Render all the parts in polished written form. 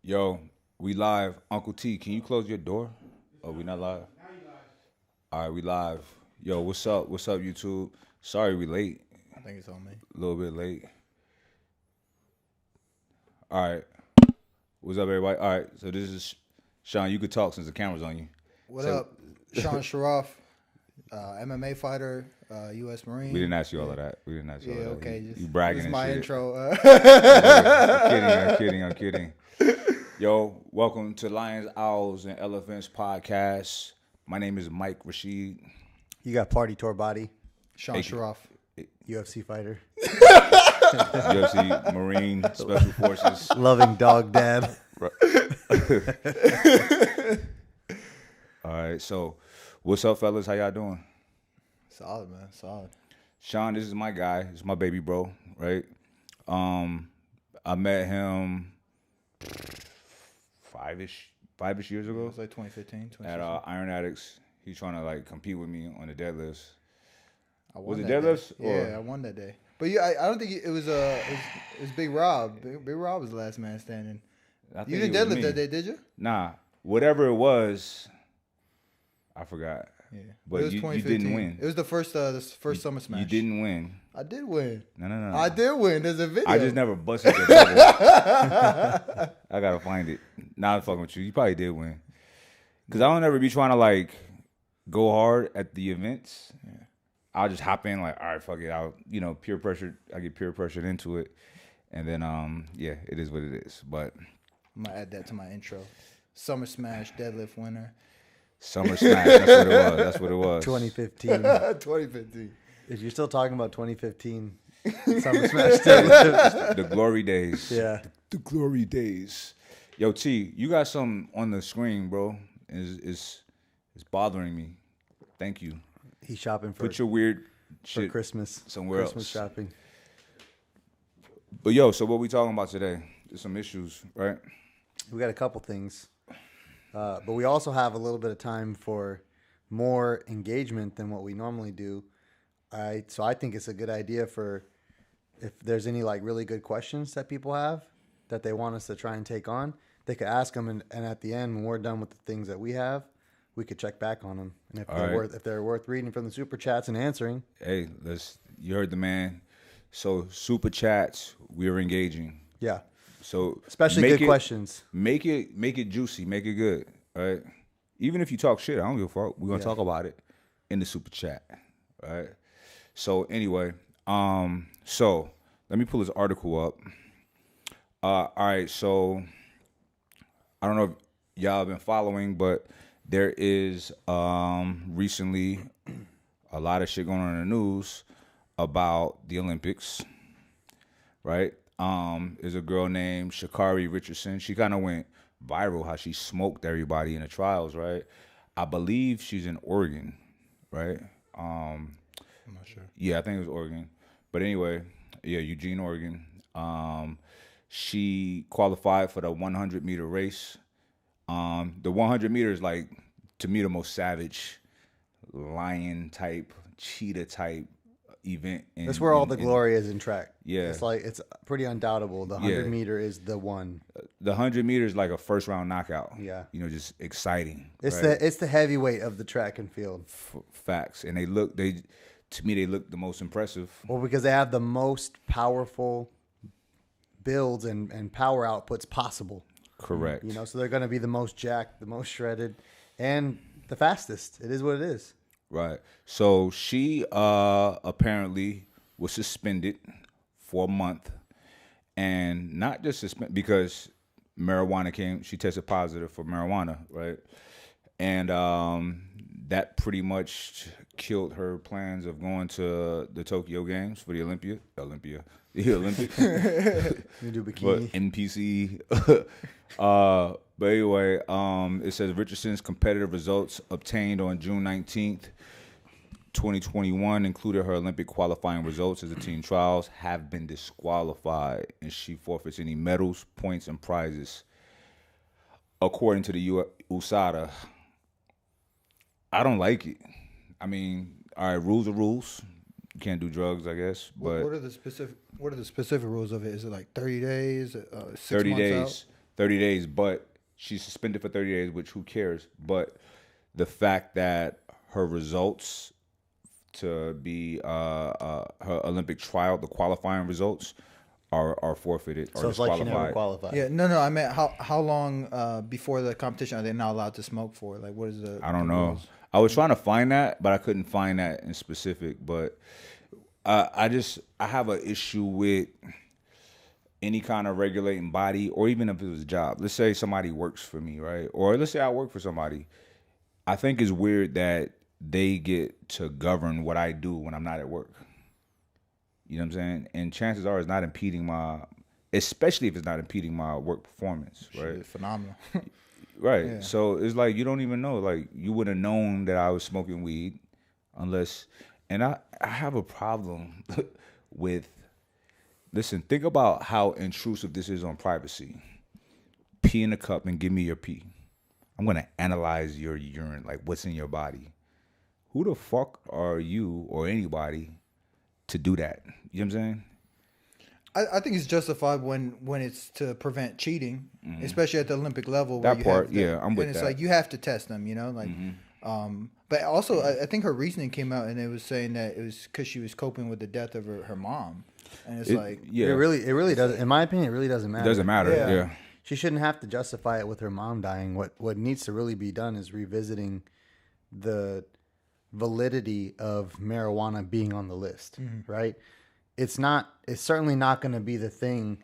Yo, we live. Uncle T, can you close your door? Oh, we not live? All right, we live. Yo, what's up? What's up, YouTube? Sorry we late. I think it's on me. A little bit late. All right. What's up, everybody? All right, so this is Sean. You could talk since the camera's on you. What up? Sean Sharaf, MMA fighter, U.S. Marine. We didn't ask you all of that. We didn't ask you all of that. Okay. You bragging this is and my shit. intro. I'm kidding. Yo, welcome to Lions, Owls, and Elephants podcast. My name is Mike Rashid. You got Party Tour Body, Sean Sharaf. UFC fighter, UFC Marine Special Forces. loving dog dad. All right, so what's up, fellas? How y'all doing? Solid, man. Solid. Sean, this is my guy. This is my baby bro, right? I met him five-ish years It ago was like 2015. at Iron Addicts. He's trying to like compete with me on the deadlifts. I won Was it that deadlifts? day. Yeah, I won that day. But yeah, I don't think it was Big Rob. Big Rob was the last man standing. I think You didn't it was deadlift me. that day, did you? Nah, whatever it was, I forgot. Yeah. But it was you 2015. didn't win. It was the first Summer Smash. You didn't win. I did win. No. I did win. There's a video. I just never busted the bubble. I gotta find it. Nah, I'm fucking with you. You probably did win. Cause I don't ever be trying to like go hard at the events. Yeah. I'll just hop in like, all right, fuck it. I'll peer pressure. I get peer pressured into it, and then yeah, it is what it is. But I'm gonna add that to my intro. Summer Smash deadlift winner. Summer Smash. That's what it was. 2015. 2015. If you're still talking about 2015, Summer Smash deadlift. The glory days. Yeah. The glory days. Yo, T, you got something on the screen, bro. It's bothering me. Thank you. He's shopping for Put your weird shit Christmas. somewhere Christmas else. shopping. But yo, so what we talking about today? There's some issues, right? We got a couple things, but we also have a little bit of time for more engagement than what we normally do. So I think it's a good idea for if there's any like really good questions that people have that they want us to try and take on, they could ask them, and at the end when we're done with the things that we have, we could check back on them, and if they're worth reading from the super chats and answering. Hey, you heard the man. So super chats, we're engaging. Yeah. So Especially good questions. Make it juicy, make it good. Right? Even if you talk shit, I don't give a fuck. We're gonna talk about it in the super chat. Right? So anyway, so let me pull this article up. All right, so I don't know if y'all have been following, but there is recently a lot of shit going on in the news about the Olympics, right? There's a girl named Sha'Carri Richardson. She kind of went viral how she smoked everybody in the trials, right? I believe she's in Oregon, right? I'm not sure. Yeah, I think it was Oregon. But anyway, yeah, Eugene, Oregon. She qualified for the 100-meter race. The 100 meters, like, to me, the most savage lion type, cheetah type event. That's where all the glory is in track. Yeah. It's pretty undoubtable. The 100 meter is the one. The 100 meters like a first round knockout. Yeah. Just exciting. It's right? it's the heavyweight of the track and field. Facts. And they look the most impressive. Well, because they have the most powerful builds and power outputs possible. Correct. So they're going to be the most jacked, the most shredded, and the fastest. It is what it is. Right. So she apparently was suspended for a month, and not just suspended because marijuana came. She tested positive for marijuana, right? And that pretty much killed her plans of going to the Tokyo Games for the the Olympics. You do But bikini. NPC. But anyway, it says Richardson's competitive results obtained on June 19th, 2021 included her Olympic qualifying results as the team trials have been disqualified, and she forfeits any medals, points, and prizes. According to the USADA, I don't like it. I mean, all right, rules are rules. You can't do drugs, I guess. But what are the specific rules of it? Is it like 30 days, 6 30 months days, out? 30 days. But she's suspended for 30 days, which who cares? But the fact that her results to be her Olympic trial, the qualifying results are forfeited or So it's like she never disqualified. qualified. Yeah, no. I meant how long before the competition are they not allowed to smoke for? Like, what is the? I don't the know. rules? I was trying to find that, but I couldn't find that in specific. But I have an issue with any kind of regulating body, or even if it was a job. Let's say somebody works for me, right? Or let's say I work for somebody. I think it's weird that they get to govern what I do when I'm not at work. You know what I'm saying? And chances are it's not impeding especially if it's not impeding my work performance, right? Shit, phenomenal. Right. Yeah. So it's like you don't even know. Like you would have known that I was smoking weed unless, and I have a problem with, listen, think about how intrusive this is on privacy. Pee in a cup and give me your pee. I'm going to analyze your urine, like what's in your body. Who the fuck are you or anybody to do that? You know what I'm saying? I think it's justified when it's to prevent cheating, especially at the Olympic level. That where part, you have yeah, I'm with and it's that. like you have to test them, you know, like. But also, I think her reasoning came out, and it was saying that it was because she was coping with the death of her mom, and it's like, Yeah. It really doesn't. In my opinion, it really doesn't matter. It doesn't matter. Yeah. Yeah. She shouldn't have to justify it with her mom dying. What needs to really be done is revisiting the validity of marijuana being on the list, right? It's certainly not going to be the thing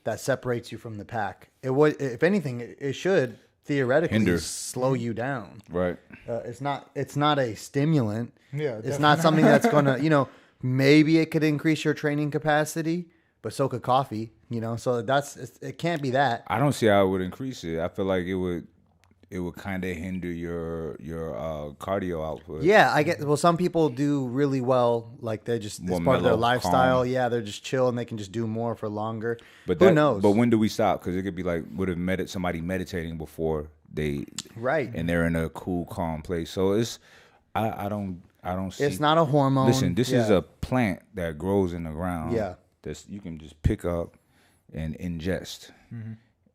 that separates you from the pack. It would, if anything, it should theoretically Hinder. slow you down. Right. It's not a stimulant. Yeah, It's not something that's going to, maybe it could increase your training capacity, but so could coffee, so it can't be that. I don't see how it would increase it. I feel like it would kind of hinder your cardio output. Yeah, I get. Well, some people do really well. Like they just it's More part of their mellow, lifestyle. calm. Yeah, they're just chill and they can just do more for longer. But who knows? But when do we stop? Because it could be like somebody meditating before they Right. and they're in a cool, calm place. So it's I don't see. It's not a hormone. Listen, this is Yeah. a plant that grows in the ground. Yeah. That you can just pick up and ingest,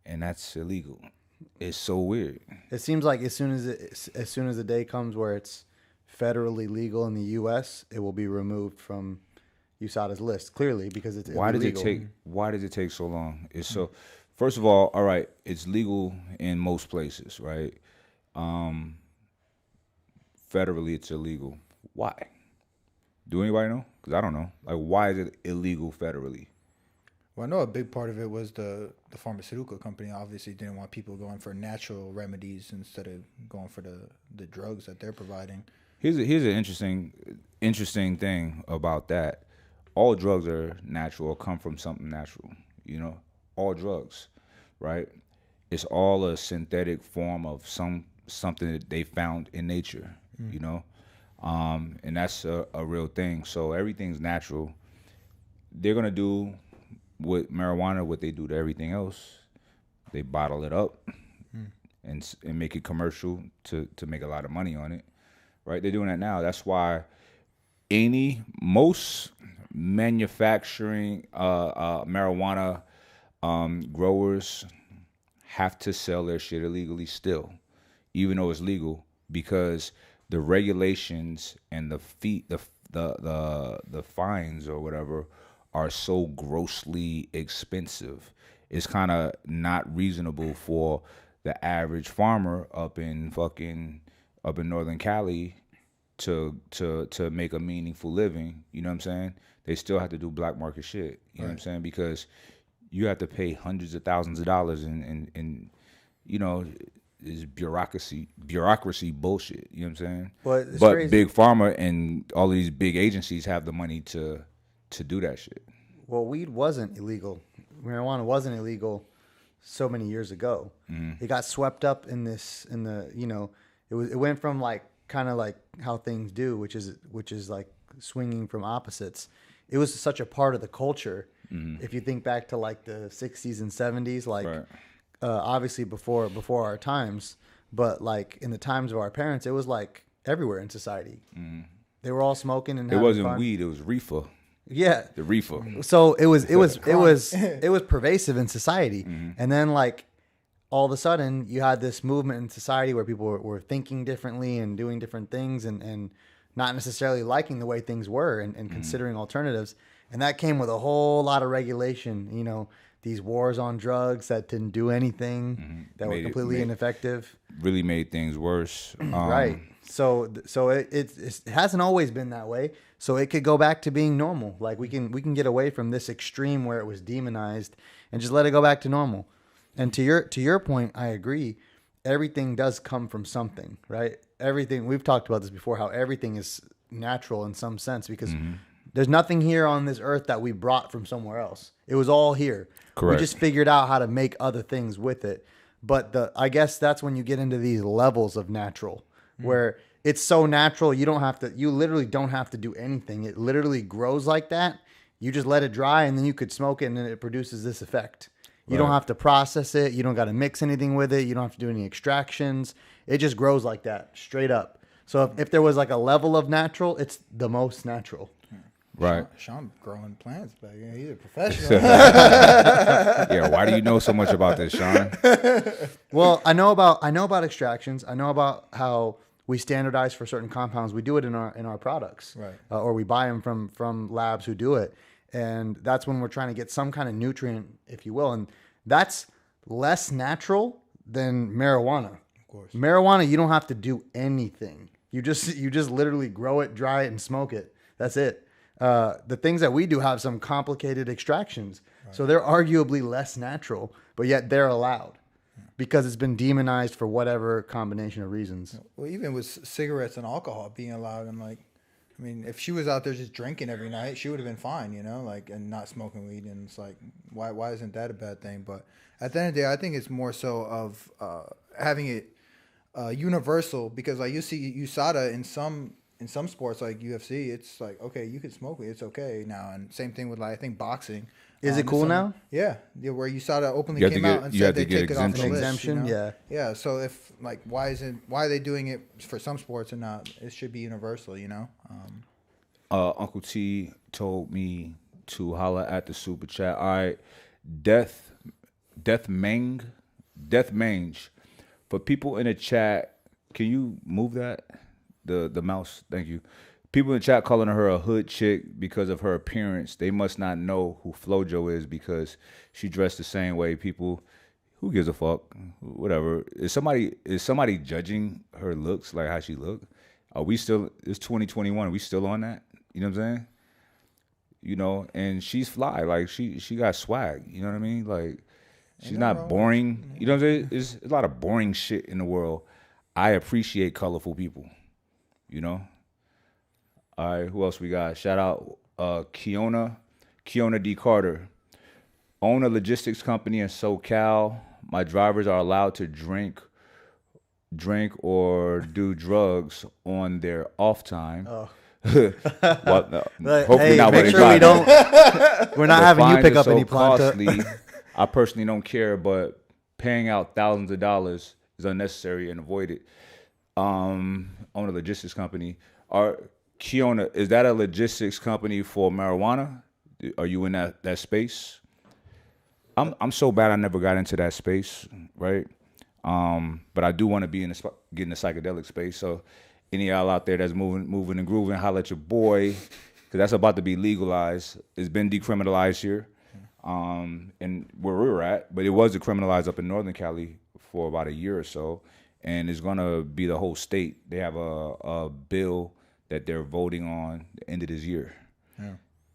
and that's illegal. It's so weird. It seems like as soon as the day comes where it's federally legal in the U.S., it will be removed from USADA's list. Clearly, because it's Why does illegal. it take so long? It's so. First of all right, it's legal in most places, right? Federally, it's illegal. Why? Do anybody know? Because I don't know. Like, why is it illegal federally? Well, I know a big part of it was the pharmaceutical company obviously didn't want people going for natural remedies instead of going for the drugs that they're providing. Here's an interesting thing about that. All drugs are natural or come from something natural. All drugs, right? It's all a synthetic form of something that they found in nature. And that's a real thing. So everything's natural. They're gonna do with marijuana what they do to everything else. They bottle it up and make it commercial to make a lot of money on it, right? They're doing that now. That's why most manufacturing marijuana growers have to sell their shit illegally still, even though it's legal, because the regulations and the fines or whatever are so grossly expensive. It's kind of not reasonable for the average farmer up in Northern Cali to make a meaningful living. You know what I'm saying? They still have to do black market shit. You know what I'm saying? Because you have to pay hundreds of thousands of dollars in is bureaucracy bullshit. You know what I'm saying? But Big Pharma and all these big agencies have the money to do that shit. Well, weed wasn't illegal. Marijuana wasn't illegal so many years ago. It got swept up in it went from like kind of like how things do, which is like swinging from opposites. It was such a part of the culture. If you think back to like the 60s and 70s, like Right. Obviously before our times, but like in the times of our parents, it was like everywhere in society. They were all smoking and It having wasn't fun. weed. It was reefer. Yeah. The reefer. So it was pervasive in society. And then like all of a sudden you had this movement in society where people were thinking differently and doing different things and not necessarily liking the way things were and considering alternatives. And that came with a whole lot of regulation, you know, these wars on drugs that didn't do anything, that were completely ineffective. Really made things worse. Right. So it hasn't always been that way. So it could go back to being normal. Like we can get away from this extreme where it was demonized and just let it go back to normal. And to your point, I agree. Everything does come from something, right? Everything, we've talked about this before, how everything is natural in some sense because there's nothing here on this earth that we brought from somewhere else. It was all here. Correct. We just figured out how to make other things with it. But I guess that's when you get into these levels of natural where it's so natural you literally don't have to do anything. It literally grows like that. You just let it dry and then you could smoke it and then it produces this effect. You don't have to process it. You don't got to mix anything with it. You don't have to do any extractions. It just grows like that, straight up. So if there was like a level of natural, it's the most natural. Right. Sean growing plants back here. He's a professional. Yeah. Why do you know so much about this, Sean? Well, I know about extractions. I know about how we standardize for certain compounds. We do it in our products, Right. Or we buy them from labs who do it. And that's when we're trying to get some kind of nutrient, if you will. And that's less natural than marijuana. Of course. Marijuana, you don't have to do anything. You just literally grow it, dry it, and smoke it. That's it. The things that we do have some complicated extractions. Right. So they're arguably less natural, but yet they're allowed because it's been demonized for whatever combination of reasons. Well, even with cigarettes and alcohol being allowed, I'm like, I mean, if she was out there just drinking every night, she would have been fine, you know, like, and not smoking weed. And it's like, why isn't that a bad thing? But at the end of the day, I think it's more so of having it universal because, like, you see USADA in some sports like UFC, it's like, okay, you can smoke weed, it's okay now. And same thing with, like, I think boxing. Is it cool now? Yeah, where USADA openly came out and said they take it off the list. Exemption, you know? Yeah. So if like, why are they doing it for some sports and not? It should be universal, you know. Uncle T told me to holla at the super chat. All right, Death Mange. For people in the chat, can you move that? The mouse, thank you. People in the chat calling her a hood chick because of her appearance. They must not know who Flojo is because she dressed the same way. People, who gives a fuck? Whatever. Is somebody judging her looks, like how she look? Are we still? It's 2021. Are we still on that? You know what I'm saying? You know, and she's fly. Like she got swag. You know what I mean? Like she's not boring. You know what I'm saying? There's a lot of boring shit in the world. I appreciate colorful people. You know. All right, who else we got? Shout out Kiona D. Carter. Own a logistics company in SoCal. My drivers are allowed to drink or do drugs on their off time. Oh. Well, no, hopefully hey, not. Make sure we don't. We're not having you pick up any planta. I personally don't care, but paying out thousands of dollars is unnecessary and avoided. Own a logistics company. Kiona, is that a logistics company for marijuana? Are you in that space? I'm so bad I never got into that space, right? But I do want to be get in the psychedelic space. So any of y'all out there that's moving and grooving, holla at your boy, because that's about to be legalized. It's been decriminalized here, and where we're at, but it was decriminalized up in Northern Cali for about a year or so, and it's gonna be the whole state. They have a bill that they're voting on the end of this year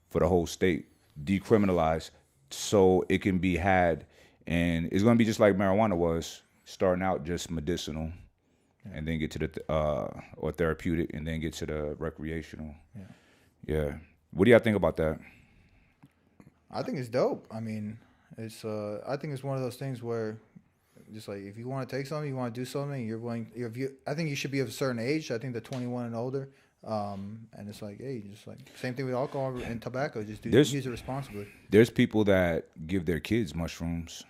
for the whole state, decriminalized, so it can be had, and it's gonna be just like marijuana was, starting out just medicinal, and then get to the or therapeutic, and then get to the recreational. Yeah. What do y'all think about that? I think it's dope. I mean, it's I think it's one of those things where, just like, if you want to take something, you want to do something, you're willing. I think you should be of a certain age. I think the 21 and older. And it's like, hey, just like same thing with alcohol and tobacco. Just use it responsibly. There's people that give their kids mushrooms.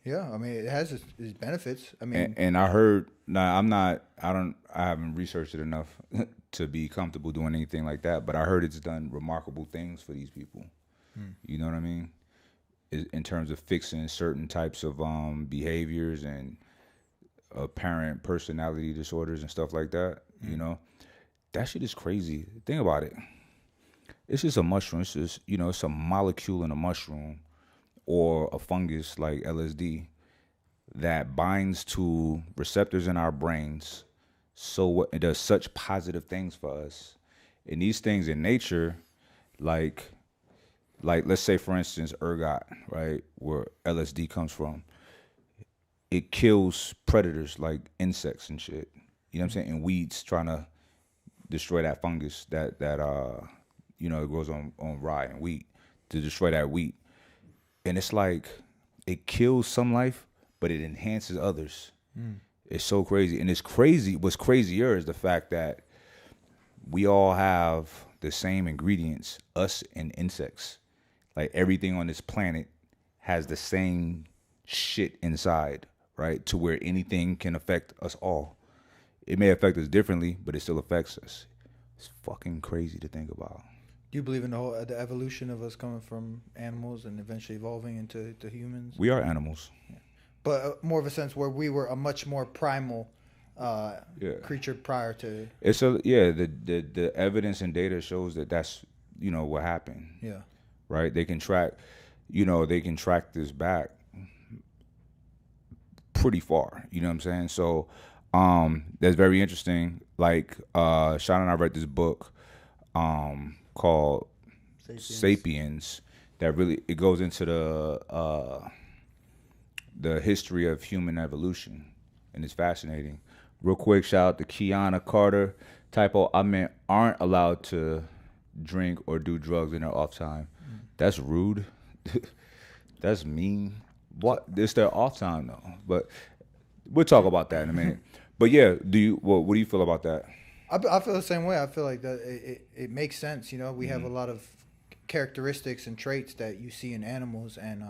Yeah, I mean, it has its benefits. I mean, And I heard, now I haven't researched it enough to be comfortable doing anything like that, but I heard it's done remarkable things for these people. You know what I mean? In terms of fixing certain types of behaviors and apparent personality disorders and stuff like that. You know, that shit is crazy. Think about it. It's just a mushroom. It's just, it's a molecule in a mushroom or a fungus like LSD that binds to receptors in our brains. So it does such positive things for us. And these things in nature, like let's say for instance ergot, right, where LSD comes from, it kills predators like insects and shit. You know what I'm saying? And weeds, trying to destroy that fungus that it grows on rye and wheat, to destroy that wheat. And it's like it kills some life, but it enhances others. It's so crazy. And it's crazy. What's crazier is the fact that we all have the same ingredients, us and insects. Like everything on this planet has the same shit inside, right? To where anything can affect us all. It may affect us differently, but it still affects us. It's fucking crazy to think about. do you believe in the evolution of us coming from animals and eventually evolving into humans? We are animals. But more of a sense where we were a much more primal creature prior to. The evidence and data shows that that's what happened. Yeah. Right. They can track this back pretty far. You know what I'm saying? So that's very interesting. Like Sean and I read this book called Sapiens that really it goes into the history of human evolution, and it's fascinating. Real quick, shout out to Kiana Carter. Typo, I meant aren't allowed to drink or do drugs in their off time. That's rude. That's mean. What? It's their off time though. But we'll talk about that in a minute. But yeah, what do you feel about that? I feel the same way. I feel like that it makes sense. We have a lot of characteristics and traits that you see in animals, and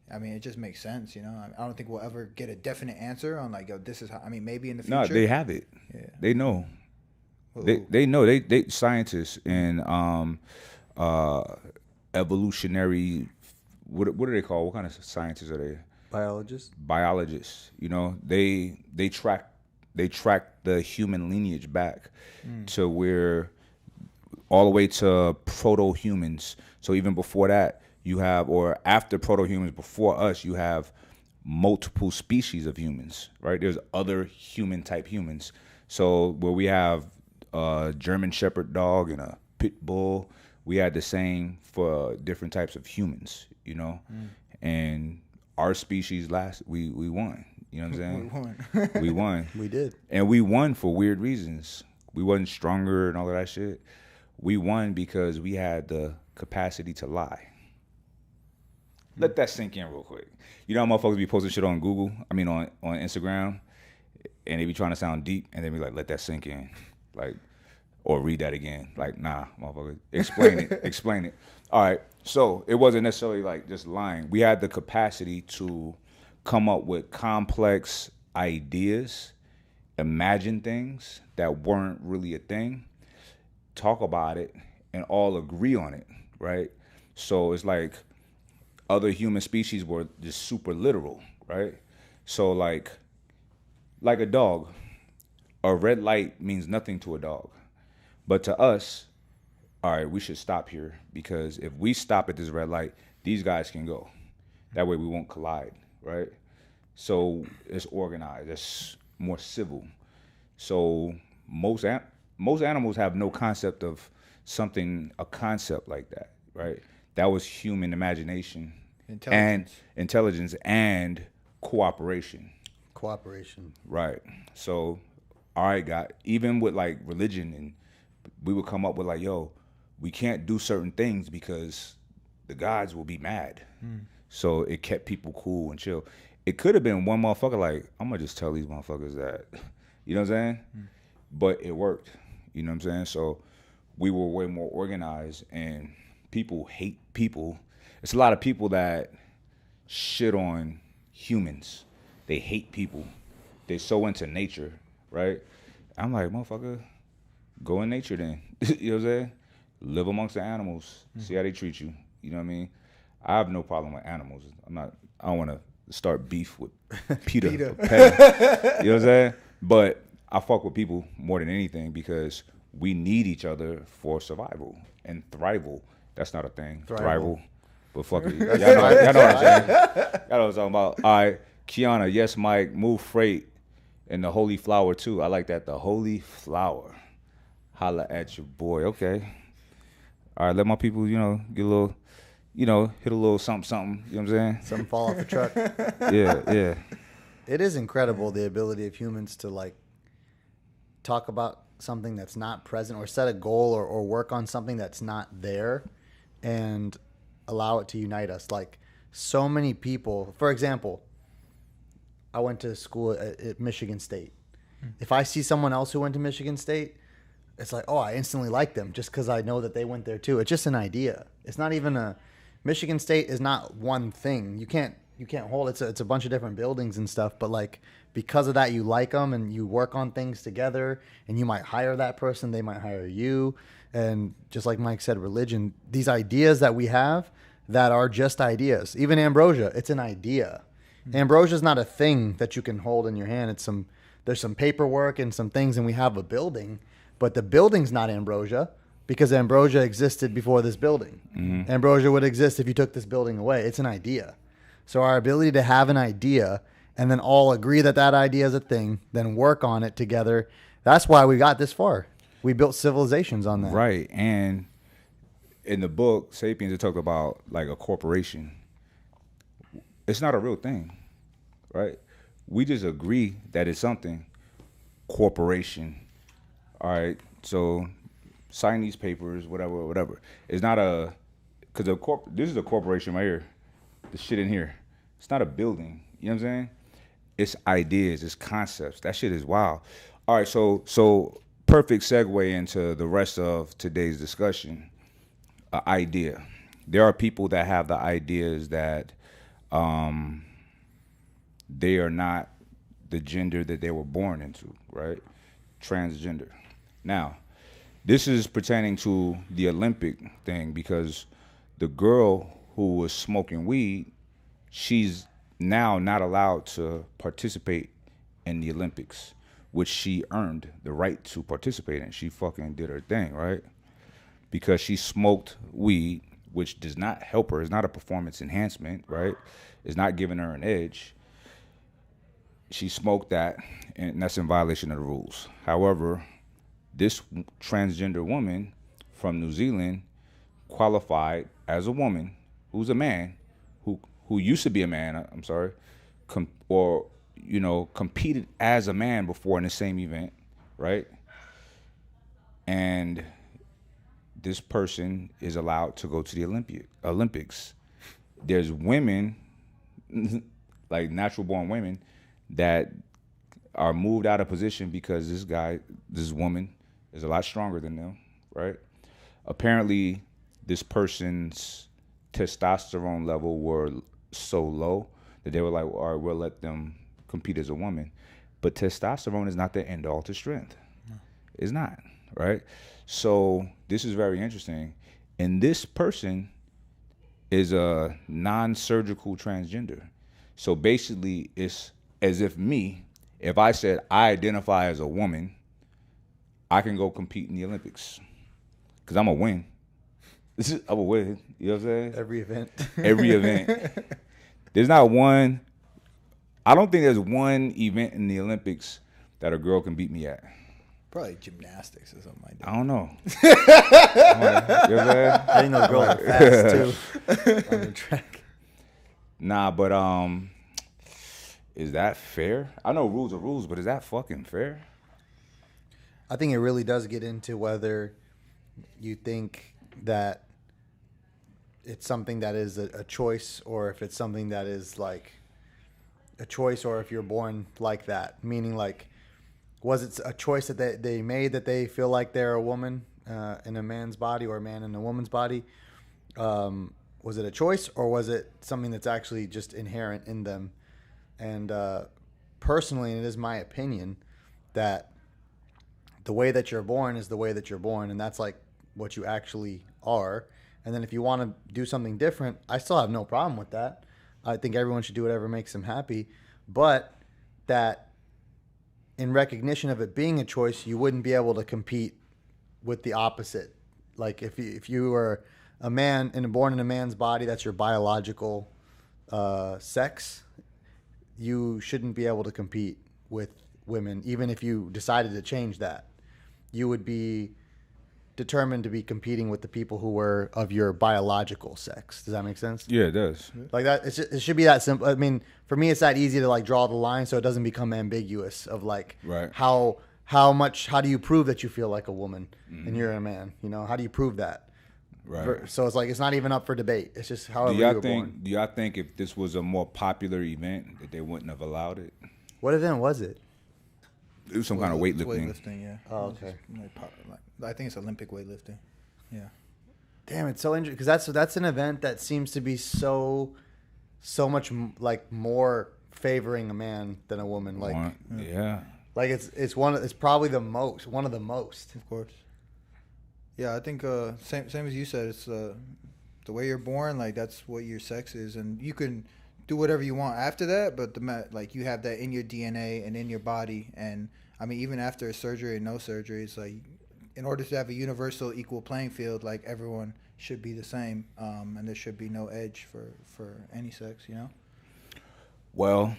I mean, it just makes sense. I don't think we'll ever get a definite answer on like, yo, this is how. I mean, maybe in the future. No, they have it. Yeah. They know. They know. They scientists and evolutionary. What are they called? What kind of scientists are they? Biologists. They track the human lineage back to where all the way to proto-humans. So even before that, you have, or after proto-humans, before us, you have multiple species of humans, right? There's other human-type humans. So where we have a German Shepherd dog and a pit bull, we had the same for different types of humans, And our species we won. You know what I'm saying? We won. We did. And we won for weird reasons. We wasn't stronger and all of that shit. We won because we had the capacity to lie. Let that sink in real quick. You know how motherfuckers be posting shit on on Instagram, and they be trying to sound deep, and they be like, let that sink in. Like, or read that again. Like, nah, motherfucker. Explain it. Explain it. All right. So it wasn't necessarily like just lying. We had the capacity to come up with complex ideas, imagine things that weren't really a thing, talk about it, and all agree on it, right? So it's like other human species were just super literal, right? So like a dog, a red light means nothing to a dog. But to us, all right, we should stop here because if we stop at this red light, these guys can go. That way we won't collide, right? So it's organized. It's more civil. So most animals have no concept of a concept like that, right? That was human imagination and intelligence and cooperation. Right. So, all right, even with like religion, and we would come up with like, yo, we can't do certain things because the gods will be mad. So it kept people cool and chill. It could have been one motherfucker like, I'm gonna just tell these motherfuckers that, you know what I'm saying? But it worked. You know what I'm saying? So we were way more organized, and people hate people. It's a lot of people that shit on humans. They hate people. They're so into nature, right? I'm like, motherfucker, go in nature then. You know what I'm saying? Live amongst the animals. See how they treat you. You know what I mean? I have no problem with animals. I don't want to start beef with PETA. Or PETA. You know what I'm saying? But I fuck with people more than anything because we need each other for survival and thrival. That's not a thing. Thrival. But fuck it. Y'all know what I'm saying. Y'all know what I'm talking about. All right, Kiana, yes, Mike, move freight and the holy flower too. I like that. The holy flower. Holla at your boy. Okay. All right, let my people, get a little, hit a little something, you know what I'm saying? Something fall off the truck. Yeah. It is incredible, the ability of humans to, like, talk about something that's not present or set a goal or work on something that's not there and allow it to unite us. Like, so many people, for example, I went to school at Michigan State. If I see someone else who went to Michigan State, it's like, oh, I instantly like them just because I know that they went there too. It's just an idea. It's not even Michigan State is not one thing. You can't hold it's a bunch of different buildings and stuff. But like because of that, you like them and you work on things together. And you might hire that person, they might hire you. And just like Mike said, religion. These ideas that we have that are just ideas. Even ambrosia, it's an idea. Ambrosia is not a thing that you can hold in your hand. There's some paperwork and some things, and we have a building. But the building's not ambrosia because ambrosia existed before this building. Mm-hmm. Ambrosia would exist if you took this building away. It's an idea. So our ability to have an idea and then all agree that that idea is a thing, then work on it together, that's why we got this far. We built civilizations on that. Right. And in the book, Sapiens, it talked about like a corporation. It's not a real thing, right? We just agree that it's something. Corporation. All right, so sign these papers, whatever. It's not because this is a corporation right here. The shit in here. It's not a building. You know what I'm saying? It's ideas, it's concepts. That shit is wild. All right, so perfect segue into the rest of today's discussion. Idea. There are people that have the ideas that they are not the gender that they were born into, right? Transgender. Now, this is pertaining to the Olympic thing because the girl who was smoking weed, she's now not allowed to participate in the Olympics, which she earned the right to participate in. She fucking did her thing, right? Because she smoked weed, which does not help her. It's not a performance enhancement, right? It's not giving her an edge. She smoked that, and that's in violation of the rules. However, this transgender woman from New Zealand qualified as a woman who's a man, who used to be a man, I'm sorry, competed as a man before in the same event, right? And this person is allowed to go to the Olympics. There's women, like natural-born women, that are moved out of position because this woman is a lot stronger than them, right? Apparently, this person's testosterone level were so low that they were like, all right, we'll let them compete as a woman. But testosterone is not the end all to strength. No. It's not, right? So this is very interesting. And this person is a non-surgical transgender. So basically, it's as if I said I identify as a woman, I can go compete in the Olympics because I'm going to win. I'm going to win. You know what I'm saying? Every event. Every event. There's not one. I don't think there's one event in the Olympics that a girl can beat me at. Probably gymnastics or something like that. I don't know. You know what I'm saying? I think those girls are fast too on the track. Nah, but is that fair? I know rules are rules, but is that fucking fair? I think it really does get into whether you think that it's something that is a choice or if it's something that is like a choice or if you're born like that. Meaning like, was it a choice that they made that they feel like they're a woman in a man's body or a man in a woman's body? Was it a choice or was it something that's actually just inherent in them And personally, and it is my opinion, that the way that you're born is the way that you're born, and that's like what you actually are. And then if you want to do something different, I still have no problem with that. I think everyone should do whatever makes them happy, but that in recognition of it being a choice, you wouldn't be able to compete with the opposite. Like if you were a man and born in a man's body, that's your biological sex, you shouldn't be able to compete with women, even if you decided to change that. You would be determined to be competing with the people who were of your biological sex. Does that make sense? Yeah, it does. Like that, it should be that simple. I mean, for me, it's that easy to like draw the line so it doesn't become ambiguous of like Right. how do you prove that you feel like a woman and you're a man? You know, how do you prove that? Right. So it's like it's not even up for debate. It's just however you were born. Do y'all think if this was a more popular event that they wouldn't have allowed it? What event was it? It was some kind of weightlifting. Weightlifting, yeah. Oh, okay. I think it's Olympic weightlifting. Yeah. Damn, it's so interesting because that's an event that seems to be so much like more favoring a man than a woman. Like, yeah. Like it's probably one of the most. Of course. Yeah, I think same as you said. It's the way you're born. Like that's what your sex is, and you can do whatever you want after that. But like you have that in your DNA and in your body, and I mean even after surgery and no surgery, it's like in order to have a universal equal playing field, like everyone should be the same, and there should be no edge for any sex. You know. Well,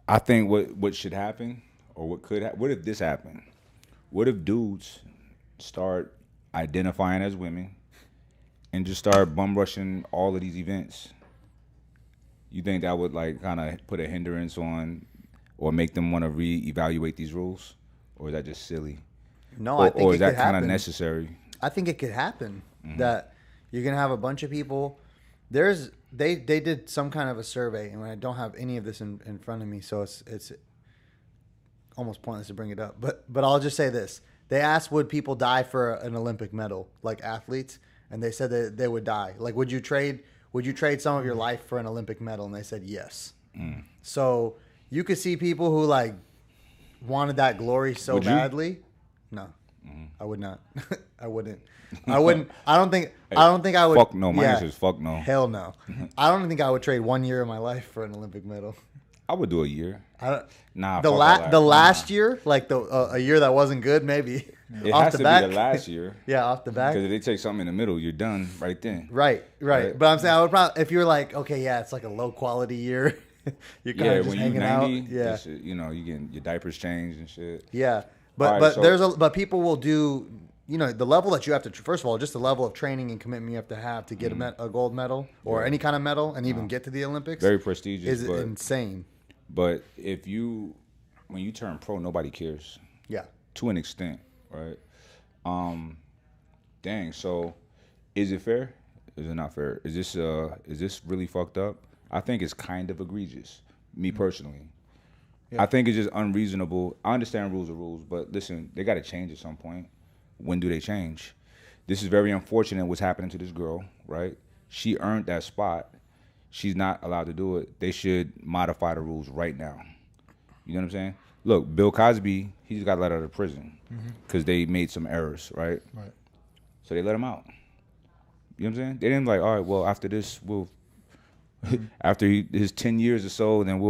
I think what should happen, or what if this happened? What if dudes start identifying as women and just start bum rushing all of these events? You think that would like kind of put a hindrance on, or make them want to reevaluate these rules, or is that just silly? No, I think or is it that could kind of happen. necessary? I think it could happen that you're gonna have a bunch of people. They did some kind of a survey, and I don't have any of this in front of me, so it's almost pointless to bring it up. But I'll just say this: they asked, would people die for an Olympic medal, like athletes, and they said that they would die. Like, would you trade some of your life for an Olympic medal? And they said yes. So you could see people who like wanted that glory so badly. No, I would not. I wouldn't. I wouldn't. I don't think I would. Fuck no. My answer is fuck no. Hell no. I don't think I would trade 1 year of my life for an Olympic medal. I would do a year. Nah. The last year, like a year that wasn't good, maybe. It off has the to back. be the last year. Yeah, off the back. Because if they take something in the middle, you're done right then. Right. But I'm saying I would probably, if you're like, okay, yeah, it's like a low quality year. You're kind of just when hanging you're 90, out. Yeah. you getting your diapers changed and shit. Yeah. But but people will do, the level that you have to, first of all, just the level of training and commitment you have to get a gold medal or any kind of medal and even get to the Olympics. Very prestigious. Is insane. But when you turn pro, nobody cares. Yeah. To an extent, right? Dang. So, is it fair? Is it not fair? Is this really fucked up? I think it's kind of egregious. Me personally. Yeah. I think it's just unreasonable. I understand rules are rules, but listen, they got to change at some point. When do they change? This is very unfortunate what's happening to this girl, right? She earned that spot. She's not allowed to do it. They should modify the rules right now. You know what I'm saying? Look, Bill Cosby, he just got let out of prison because they made some errors, right? Right. So they let him out. You know what I'm saying? They didn't like, all right, well, after this, we'll, after his 10 years or so, then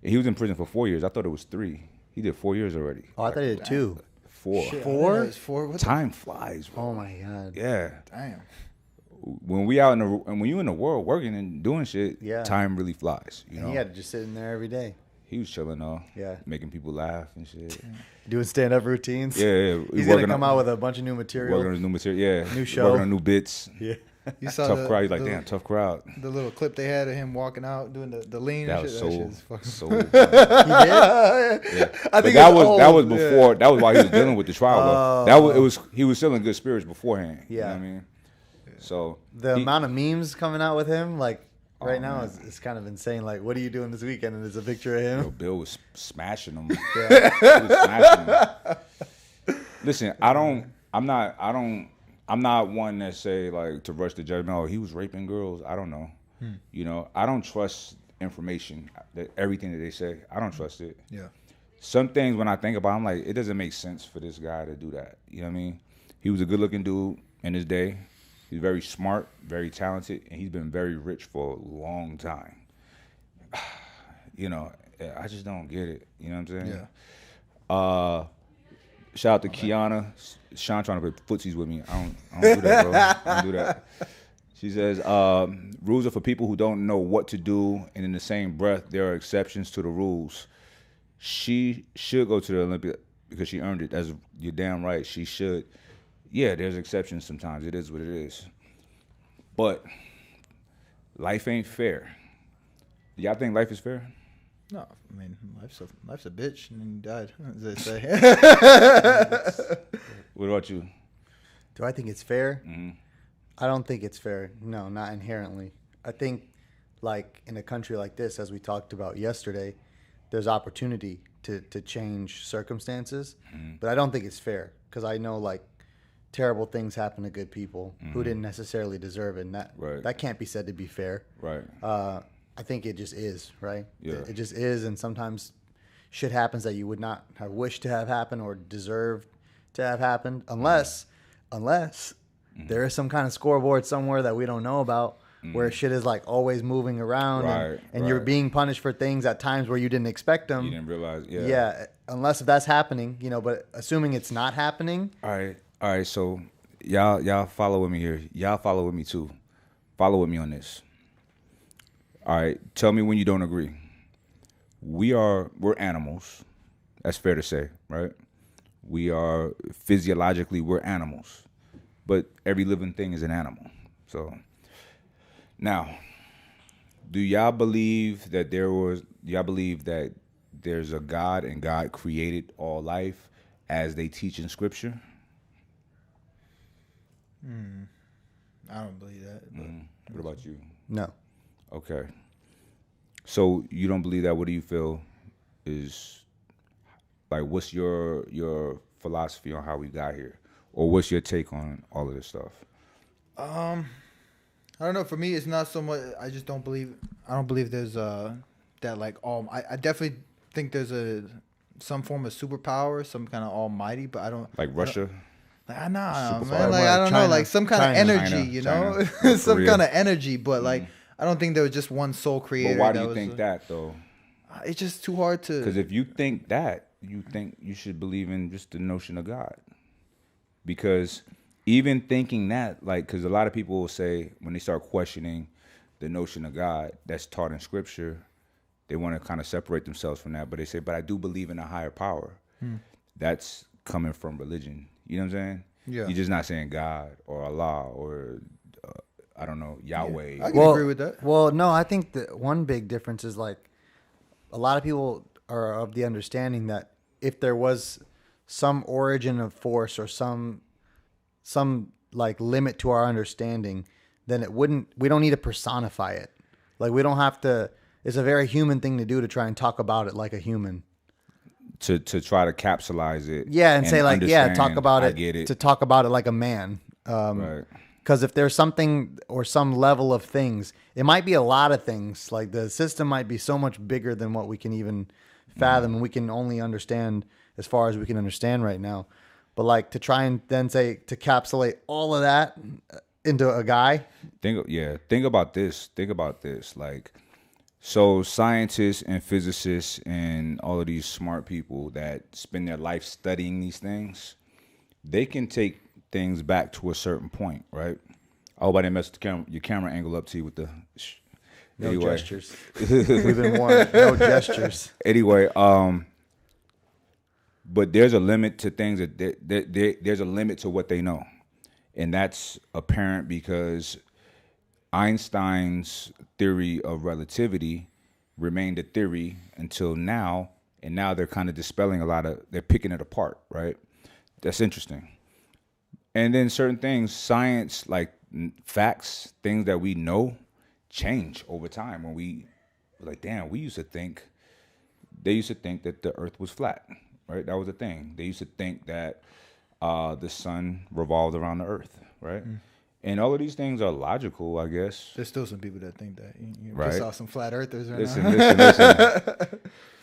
he was in prison for 4 years. I thought it was 3. He did 4 years already. Oh, I thought he did 2. 4. Shit, 4? Four? Time flies, bro. Oh my God. Yeah. Damn. When when you in the world working and doing shit, time really flies. You know? He had to just sit in there every day. He was chilling though. Yeah. Making people laugh and shit. Doing stand-up routines. Yeah. He's going to come out with a bunch of new material. Working on his new material, yeah. New show. Working on new bits. Yeah. You saw tough crowd. He's like, damn, tough crowd. The little clip they had of him walking out doing the lean That and was shit. so That shit is fucking so. He did? Yeah. I think that was before. That was while he was dealing with the trial. Oh. He was still in good spirits beforehand. Yeah. You know what I mean? So the amount of memes coming out with him, like right now, man. is kind of insane. Like, what are you doing this weekend? And there's a picture of him. Bill was smashing him. Yeah. He was smashing him. Listen, I'm not one that say like to rush the judgment. Oh, he was raping girls. I don't know. You know, I don't trust information, everything that they say. I don't trust it. Yeah. Some things when I think about it, I'm like, it doesn't make sense for this guy to do that. You know what I mean? He was a good-looking dude in his day. He's very smart, very talented, and he's been very rich for a long time. You know, I just don't get it. You know what I'm saying? Yeah. Shout out to Kiana. Sean trying to play footsies with me. I don't do that, bro. I don't do that. She says, rules are for people who don't know what to do, and in the same breath, there are exceptions to the rules. She should go to the Olympic because she earned it. You're damn right. She should. Yeah, there's exceptions sometimes. It is what it is. But life ain't fair. Y'all think life is fair? No, I mean life's a bitch, and then you died, as they say. What about you? Do I think it's fair? Mm-hmm. I don't think it's fair. No, not inherently. I think, like in a country like this, as we talked about yesterday, there's opportunity to change circumstances, but I don't think it's fair because I know like terrible things happen to good people who didn't necessarily deserve it, and that can't be said to be fair. Right. I think it just is, right? Yeah. It just is, and sometimes shit happens that you would not have wished to have happen or deserved to have happened, unless there is some kind of scoreboard somewhere that we don't know about, where shit is like always moving around, and you're being punished for things at times where you didn't expect them. You didn't realize, yeah. Yeah, unless if that's happening, but assuming it's not happening. All right. So y'all follow with me here. Y'all follow with me too. Follow with me on this. All right. Tell me when you don't agree. We're animals. That's fair to say, right? We are physiologically, we're animals, but every living thing is an animal. So now, do y'all believe that there's a God and God created all life as they teach in Scripture? I don't believe that. But What about you? No. Okay. So you don't believe that. What do you feel is, like, what's your philosophy on how we got here? Or what's your take on all of this stuff? I don't know. For me, it's not so much. I just don't believe. I don't believe there's that like all. I definitely think there's some form of superpower, some kind of almighty, but I don't Like Russia? Nah, man. Superpower. Like I don't know, China. like some kind of energy, you know, China. some Korea. kind of energy. But like, I don't think there was just one sole creator. But why do you think that though? It's just too hard to. Because if you think that, you think you should believe in just the notion of God. Because even thinking that, like, because a lot of people will say when they start questioning the notion of God that's taught in Scripture, they want to kind of separate themselves from that. But they say, but I do believe in a higher power. That's coming from religion. You know what I'm saying? Yeah. You're just not saying God or Allah or, I don't know, Yahweh. I can agree with that. Well, no, I think that one big difference is like a lot of people are of the understanding that if there was some origin of force or some like limit to our understanding, then we don't need to personify it. Like we don't have to, it's a very human thing to do to try and talk about it like a human. To try to capsulize it. Yeah, and say like, yeah, talk about I it. get it. To talk about it like a man. Right. Because if there's something or some level of things, it might be a lot of things. Like the system might be so much bigger than what we can even fathom, and we can only understand as far as we can understand right now. But like to try and then say to capsulate all of that into a guy. Think about this. Like, so scientists and physicists and all of these smart people that spend their life studying these things, they can take things back to a certain point, right? I hope I didn't mess your camera angle up to you with the... No gestures. We've been warned. No gestures. Anyway, but there's a limit to things there's a limit to what they know. And that's apparent because Einstein's theory of relativity remained a theory until now, and now they're kind of dispelling they're picking it apart, right? That's interesting. And then certain things, science, like facts, things that we know, change over time. When we like, damn, they used to think that the earth was flat, right? That was a thing. They used to think that the sun revolved around the earth, right? And all of these things are logical, I guess. There's still some people that think that. You Right. just saw some flat earthers right Listen, now. listen.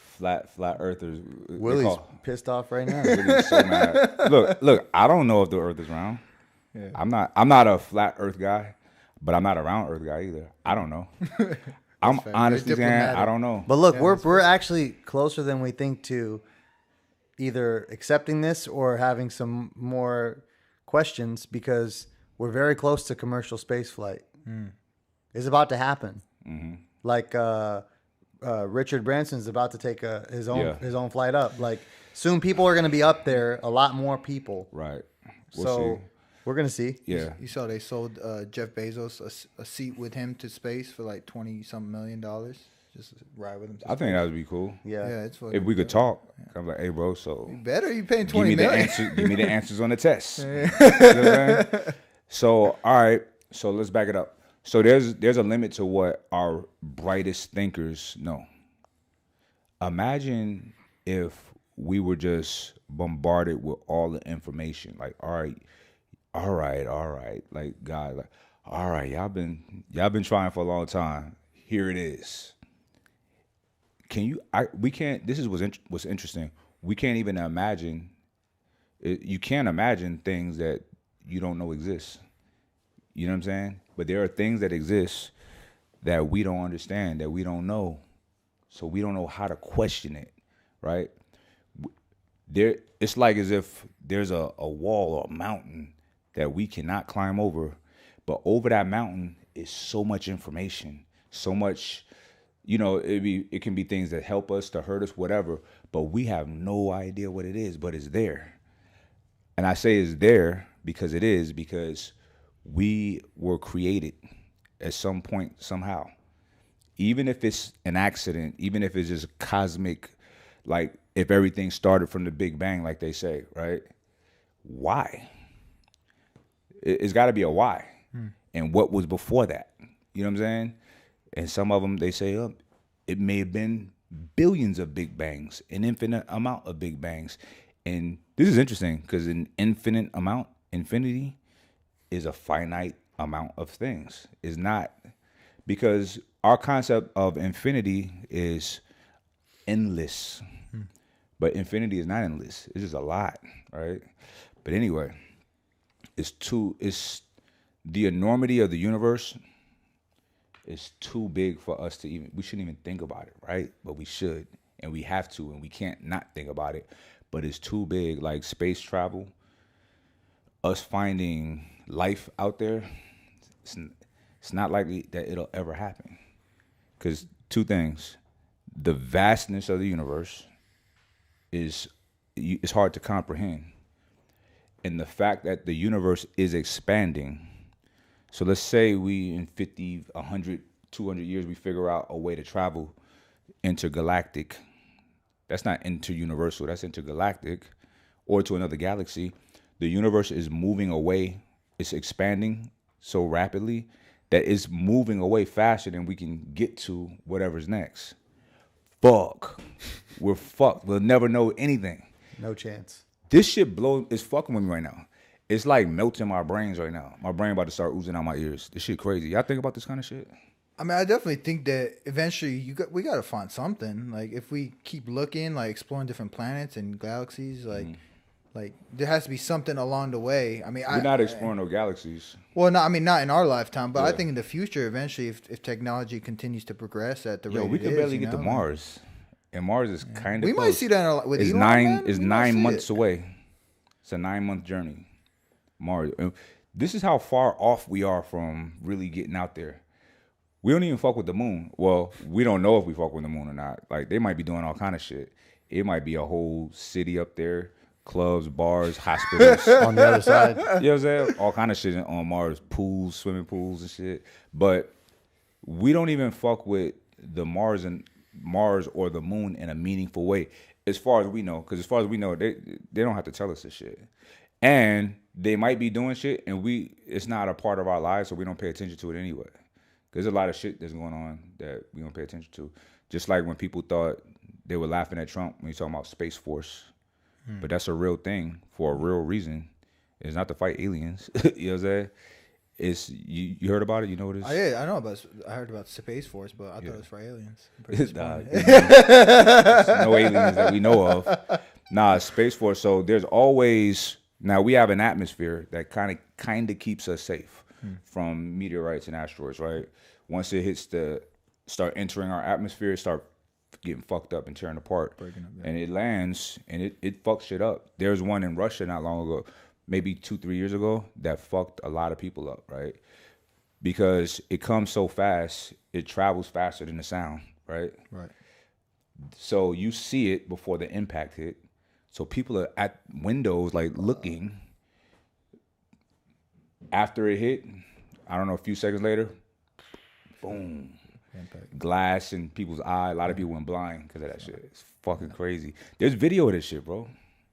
Flat earthers. Willie's pissed off right now. Willie's so mad. Look. I don't know if the Earth is round. Yeah. I'm not a flat Earth guy, but I'm not a round Earth guy either. I don't know. I'm fair. honestly Very saying diplomatic. I don't know. But look, Yeah, we're actually closer than we think to either accepting this or having some more questions because we're very close to commercial space flight. It's about to happen. Like Richard Branson's about to take his own flight up. Like soon, people are going to be up there. A lot more people. Right. So we're going to see. Yeah. You saw they sold Jeff Bezos a seat with him to space for like $20-something million. Just ride with him. To I think that would be cool. Yeah. Yeah, it's fucking If we could dope. talk, I'm like, hey, bro, so Better you paying give me $20 the million. answer. Give me the answers on the test. You know what I'm saying? So, all right. So let's back it up. So there's a limit to what our brightest thinkers know. Imagine if we were just bombarded with all the information. Like, all right. Like, God, like, all right, y'all been trying for a long time. Here it is. We can't. This is what's interesting. We can't even imagine. You can't imagine things that you don't know exist. You know what I'm saying? But there are things that exist that we don't understand, that we don't know. So we don't know how to question it, right? It's like as if there's a wall or a mountain that we cannot climb over. But over that mountain is so much information, so much, it can be things that help us, to hurt us, whatever. But we have no idea what it is, but it's there. And I say it's there because it is, because we were created at some point, somehow. Even if it's an accident, even if it's just cosmic, like if everything started from the Big Bang, like they say, right? Why? It's got to be a why. And what was before that? You know what I'm saying? And some of them, they say, it may have been billions of Big Bangs, an infinite amount of Big Bangs. And this is interesting because an infinite amount, infinity, is a finite amount of things. It's not, because our concept of infinity is endless. But infinity is not endless. It's just a lot, right? But anyway, it's the enormity of the universe is too big for us to we shouldn't even think about it, right? But we should, and we have to, and we can't not think about it. But it's too big, like space travel, us finding life out there, it's not likely that it'll ever happen. Because two things, the vastness of the universe it's hard to comprehend. And the fact that the universe is expanding. So let's say we in 50, 100, 200 years, we figure out a way to travel intergalactic. That's not interuniversal, that's intergalactic, or to another galaxy. The universe is moving away. It's expanding so rapidly that it's moving away faster than we can get to whatever's next. Fuck. We're fucked. We'll never know anything. No chance. This shit is fucking with me right now. It's like melting my brains right now. My brain about to start oozing out my ears. This shit crazy. Y'all think about this kind of shit? I mean, I definitely think that eventually we got to find something. Like if we keep looking, like exploring different planets and galaxies, like there has to be something along the way. I mean, We're not exploring no galaxies. Well, not in our lifetime, but I Yeah. think in the future, eventually, if technology continues to progress at the rate We it could is, barely get to Mars. And Mars is kind of We close. might see that with It's Elon, 9 man. it's We might 9 see months it. away. It's a 9-month journey. Mars. And this is how far off we are from really getting out there. We don't even fuck with the moon. Well, we don't know if we fuck with the moon or not. Like they might be doing all kind of shit. It might be a whole city up there, clubs, bars, hospitals. On the other side. You know what I'm saying? All kind of shit on Mars, pools, swimming pools and shit. But we don't even fuck with the Mars or the moon in a meaningful way, as far as we know. Because as far as we know, they don't have to tell us this shit. And they might be doing shit, and it's not a part of our lives, so we don't pay attention to it anyway. There's a lot of shit that's going on that we don't pay attention to. Just like when people thought they were laughing at Trump when he's talking about Space Force. But that's a real thing for a real reason. It's not to fight aliens. You know what I'm saying? It's you heard about it? You know what it is? Yeah, I know about. I heard about Space Force, but I thought it was for aliens. I'm pretty Nah, disappointed. no aliens that we know of. Nah, Space Force. So there's always now we have an atmosphere that kind of keeps us safe from meteorites and asteroids, right? Once it hits start entering our atmosphere, it start getting fucked up and tearing apart. Breaking up, yeah. And it lands and it fucks shit up. There's one in Russia not long ago, maybe 2-3 years ago, that fucked a lot of people up, right? Because it comes so fast, it travels faster than the sound, right? Right. So you see it before the impact hit. So people are at windows like looking. After it hit, I don't know, a few seconds later, boom. Impact. Glass in people's eye. A lot of people went blind because of that shit. It's fucking crazy. There's video of this shit, bro.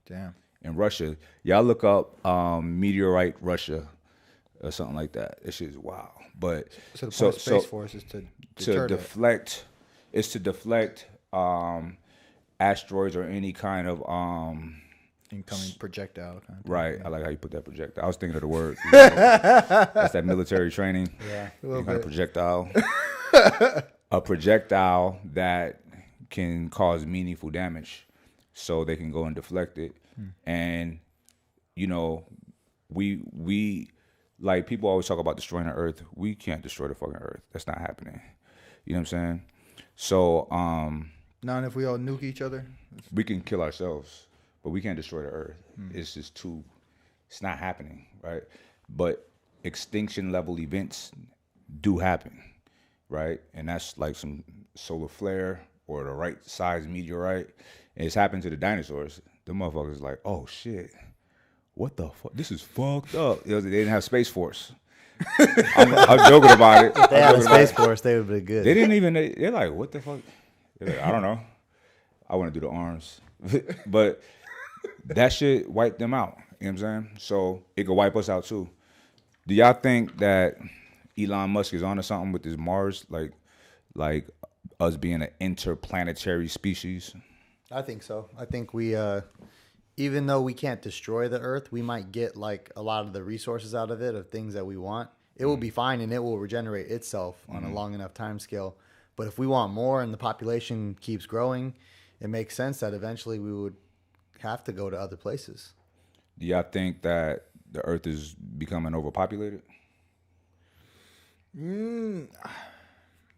Damn. In Russia. Y'all look up meteorite Russia or something like that. This shit is wild. But So the point of Space Force is to deter that. deflect. It's to deflect asteroids or any kind of Incoming projectile kind of thing. right. I like how you put that projectile. I was thinking of the word. That's that military training. Yeah. Any kind of projectile. A projectile that can cause meaningful damage, so they can go and deflect it. And you know, we like people always talk about destroying the earth. We can't destroy the fucking earth. That's not happening. You know what I'm saying? So Now, and if we all nuke each other, we can kill ourselves, but we can't destroy the earth. It's just too. It's not happening, right? But extinction level events do happen, right? And that's like some solar flare or the right size meteorite. And it's happened to the dinosaurs. The motherfuckers like, oh shit, what the fuck? This is fucked up. They didn't have Space Force. I'm joking about it. If they had a Space Force, they would be good. They didn't even. They're like, what the fuck? They're like, I don't know. I want to do the arms, but that shit wiped them out. You know what I'm saying? So it could wipe us out too. Do y'all think that Elon Musk is onto something with this Mars, like us being an interplanetary species? I think so. I think we, even though we can't destroy the Earth, we might get like a lot of the resources out of it, of things that we want. It will be fine and it will regenerate itself on a long enough time scale. But if we want more and the population keeps growing, it makes sense that eventually we would have to go to other places. Do y'all think that the Earth is becoming overpopulated?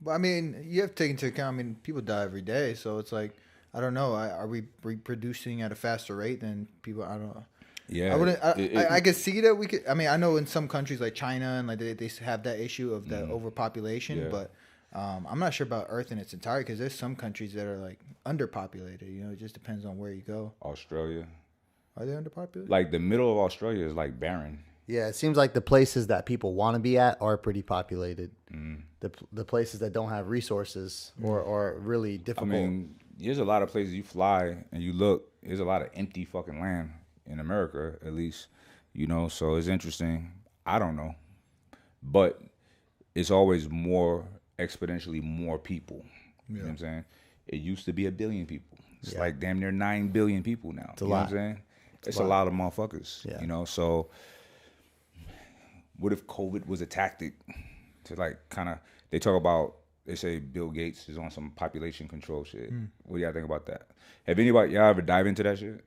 but I mean, you have to take into account. I mean, people die every day, so it's like I don't know. Are we reproducing at a faster rate than people? I don't know. Yeah, I wouldn't. I could see that we could. I mean, I know in some countries like China and like they have that issue of the overpopulation, Yeah. but I'm not sure about Earth in its entirety because there's some countries that are like underpopulated. You know, it just depends on where you go. Australia, Are they underpopulated? like the middle of Australia is like barren. Yeah, it seems like the places that people want to be at are pretty populated. The places that don't have resources or are really I difficult. mean, there's a lot of places you fly and you look. There's a lot of empty fucking land in America, at least. You know, so it's interesting. I don't know, but it's always more exponentially more people. You know what I'm saying? It used to be 1 billion people. It's like damn near 9 billion people now. It's a you know lot. what I'm saying? It's a lot of motherfuckers. Yeah. You know, so what if COVID was a tactic to like kind of, they talk about, they say Bill Gates is on some population control shit. What do y'all think about that? Have y'all ever dive into that shit?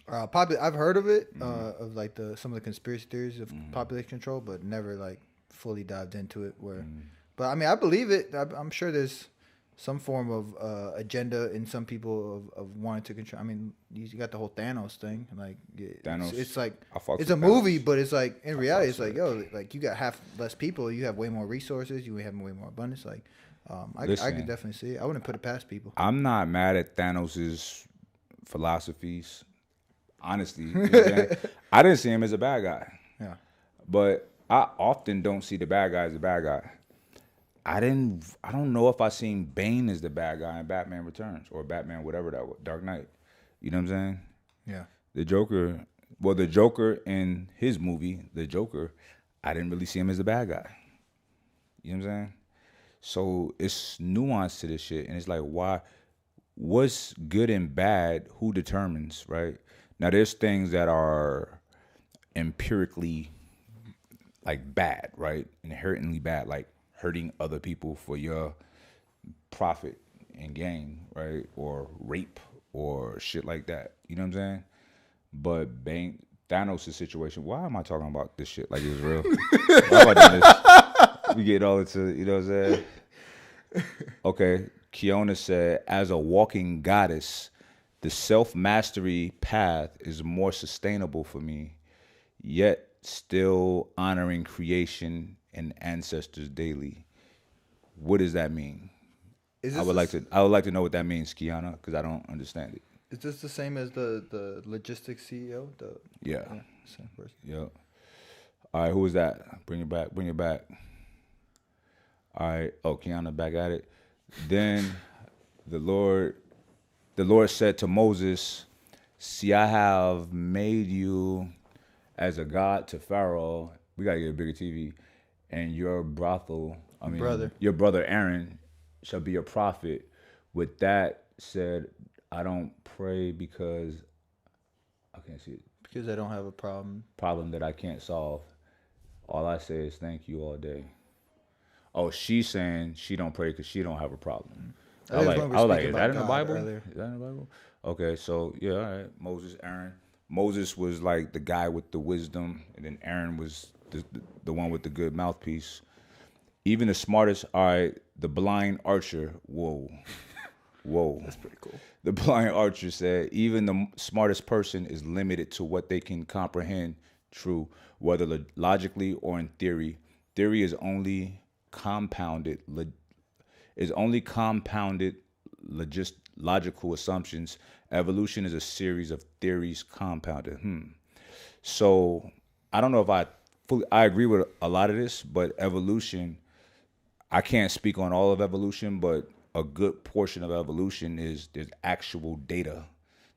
I've heard of it, of like some of the conspiracy theories of population control, but never like fully dived into it. But I mean, I believe it. I'm sure there's some form of agenda in some people of wanting to control. I mean, you got the whole Thanos thing. Like Thanos. it's like I fucks it's a with movie, Thanos. but it's like in reality, it's like like you got half less people, you have way more resources, you have way more abundance. Like I Listen. could definitely see it. I wouldn't put it past people. I'm not mad at Thanos' philosophies. Honestly, you know what I'm saying? I didn't see him as a bad guy. Yeah. But I often don't see the bad guy as a bad guy. I don't know if I seen Bane as the bad guy in Batman Returns or Batman whatever that was, Dark Knight. You know what I'm saying? Yeah. The Joker in his movie, The Joker, I didn't really see him as a bad guy. You know what I'm saying? So it's nuance to this shit, and it's like, why? What's good and bad? Who determines, right? Now, there's things that are empirically like bad, right? Inherently bad, like hurting other people for your profit and gain, right? Or rape or shit like that. You know what I'm saying? But Thanos' situation. Why am I talking about this shit like it's real? Why am I doing this? We get all into, you know what I'm saying? Okay, Kiona said, as a walking goddess, the self-mastery path is more sustainable for me, yet still honoring creation and ancestors daily. What does that mean? I would like to know what that means, Kiana, because I don't understand it. Is this the same as the logistics CEO? Yeah. Same person. Yeah. All right, who was that? Bring it back. Bring it back. All right. Oh, Kiana back at it. Then the Lord said to Moses, see, I have made you as a god to Pharaoh. We got to get a bigger TV. And your your brother Aaron shall be a prophet. With that said, I don't pray because I can't see it. Because I don't have a problem. Problem that I can't solve. All I say is thank you all day. Oh, she's saying she don't pray because she don't have a problem. I was like, is that in the Bible? Is that in the Bible? Okay, so yeah, all right. Moses, Aaron. Moses was like the guy with the wisdom, and then Aaron was the one with the good mouthpiece. Even the smartest, all right, the blind archer, whoa. That's pretty cool. The blind archer said, even the smartest person is limited to what they can comprehend. True, whether logically or in theory. Theory is only compounded logical assumptions. Evolution is a series of theories compounded. So I don't know if I agree with a lot of this, but evolution, I can't speak on all of evolution, but a good portion of evolution is there's actual data.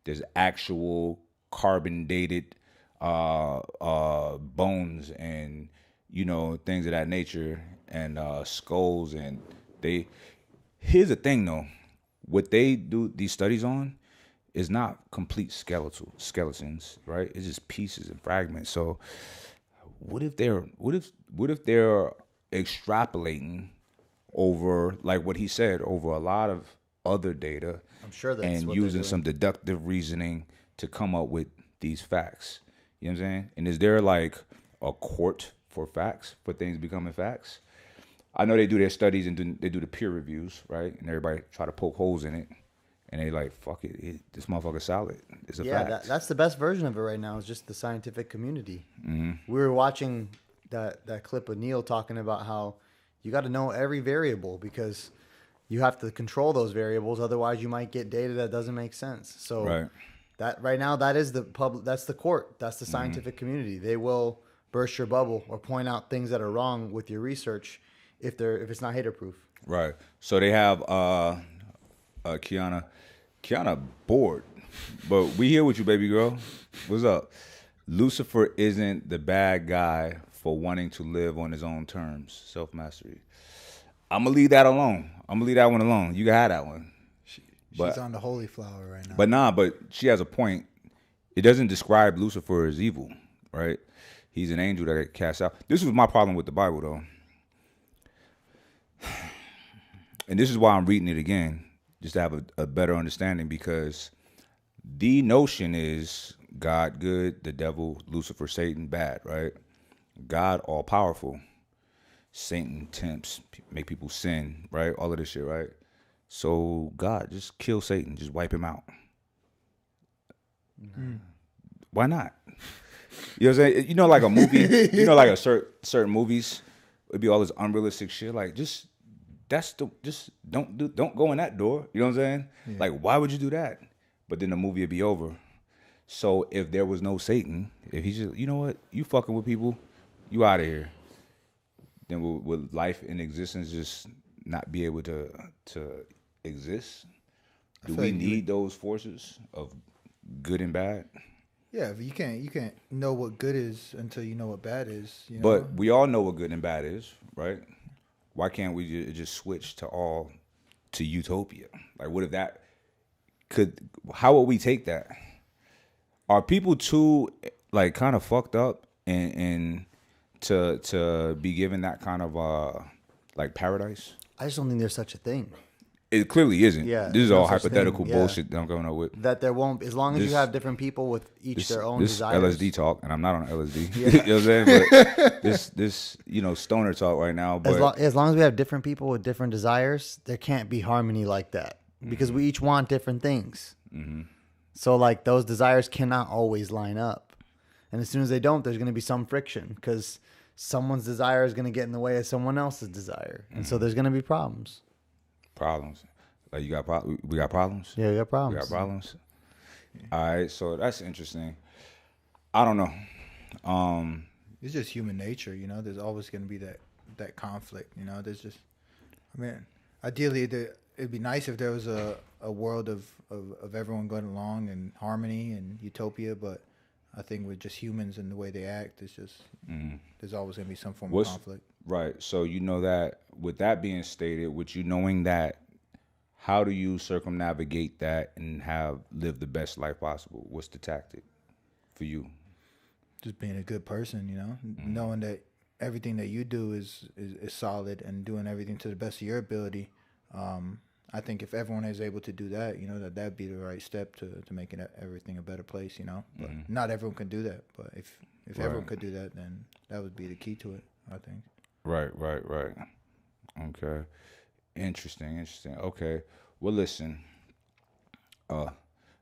There's actual carbon dated bones and, you know, things of that nature, and skulls. And here's the thing though, what they do these studies on is not complete skeletons, right? It's just pieces and fragments. So what if they're extrapolating over, like what he said, over a lot of other data? I'm sure that's and what using some deductive reasoning to come up with these facts. You know what I'm saying? And is there like a court for facts, for things becoming facts? I know they do their studies and they do the peer reviews, right? And everybody try to poke holes in it. And they like, fuck it, this motherfucker's solid. It's a fact. That's the best version of it right now, is just the scientific community. Mm-hmm. We were watching that clip of Neil talking about how you got to know every variable because you have to control those variables. Otherwise, you might get data that doesn't make sense. So Right. that right now, that is the public. That's the court. That's the scientific community. They will burst your bubble or point out things that are wrong with your research if it's not hater proof. Right. So they have Kiana bored, but we here with you, baby girl. What's up? Lucifer isn't the bad guy for wanting to live on his own terms. Self-mastery. I'm gonna leave that alone. I'm gonna leave that one alone. You can have that one. She's on the holy flower right now. But she has a point. It doesn't describe Lucifer as evil, right? He's an angel that got cast out. This was my problem with the Bible, though. And this is why I'm reading it again, just to have a better understanding, because the notion is God good, the devil, Lucifer, Satan bad, right? God all powerful. Satan tempts, make people sin, right? All of this shit, right? So God, just kill Satan, just wipe him out. Why not? You know what I'm saying? You know, like a movie, you know, like a certain movies, it'd be all this unrealistic shit. Like just don't go in that door. You know what I'm saying? Yeah. Like, why would you do that? But then the movie would be over. So if there was no Satan, if he's just, you know what, you fucking with people, you out of here. Then would life and existence just not be able to exist? Do we need those forces of good and bad? Yeah, but you can't know what good is until you know what bad is. You know? But we all know what good and bad is, right? Why can't we just switch to utopia? Like, what if that how would we take that? Are people too, like, kind of fucked up and to be given that kind of like paradise? I just don't think there's such a thing. It clearly isn't. Yeah, This is there's no all such hypothetical thing, yeah. bullshit that I'm going up with. That there won't, as long as you have different people with each their own this desires. LSD talk, and I'm not on LSD. You know what I'm saying? But this stoner talk right now. But As long as we have different people with different desires, there can't be harmony like that because we each want different things. Mm-hmm. So like those desires cannot always line up, and as soon as they don't, there's going to be some friction because someone's desire is going to get in the way of someone else's desire, and so there's going to be problems. Problems. Like we got problems. Yeah, we got problems. We got problems. All right, so that's interesting. I don't know. It's just human nature, you know. There's always going to be that conflict, you know. There's just, I mean, ideally it'd be nice if there was a world of everyone going along in harmony and utopia, but I think with just humans and the way they act, it's just there's always going to be some form of conflict. Right. So you know that with that being stated, with you knowing that, how do you circumnavigate that and live the best life possible? What's the tactic for you? Just being a good person, you know, knowing that everything that you do is solid and doing everything to the best of your ability. I think if everyone is able to do that, you know, that'd be the right step to making everything a better place, you know. But not everyone can do that. But if everyone could do that, then that would be the key to it, I think. Right. Okay. Interesting. Okay. Well, listen.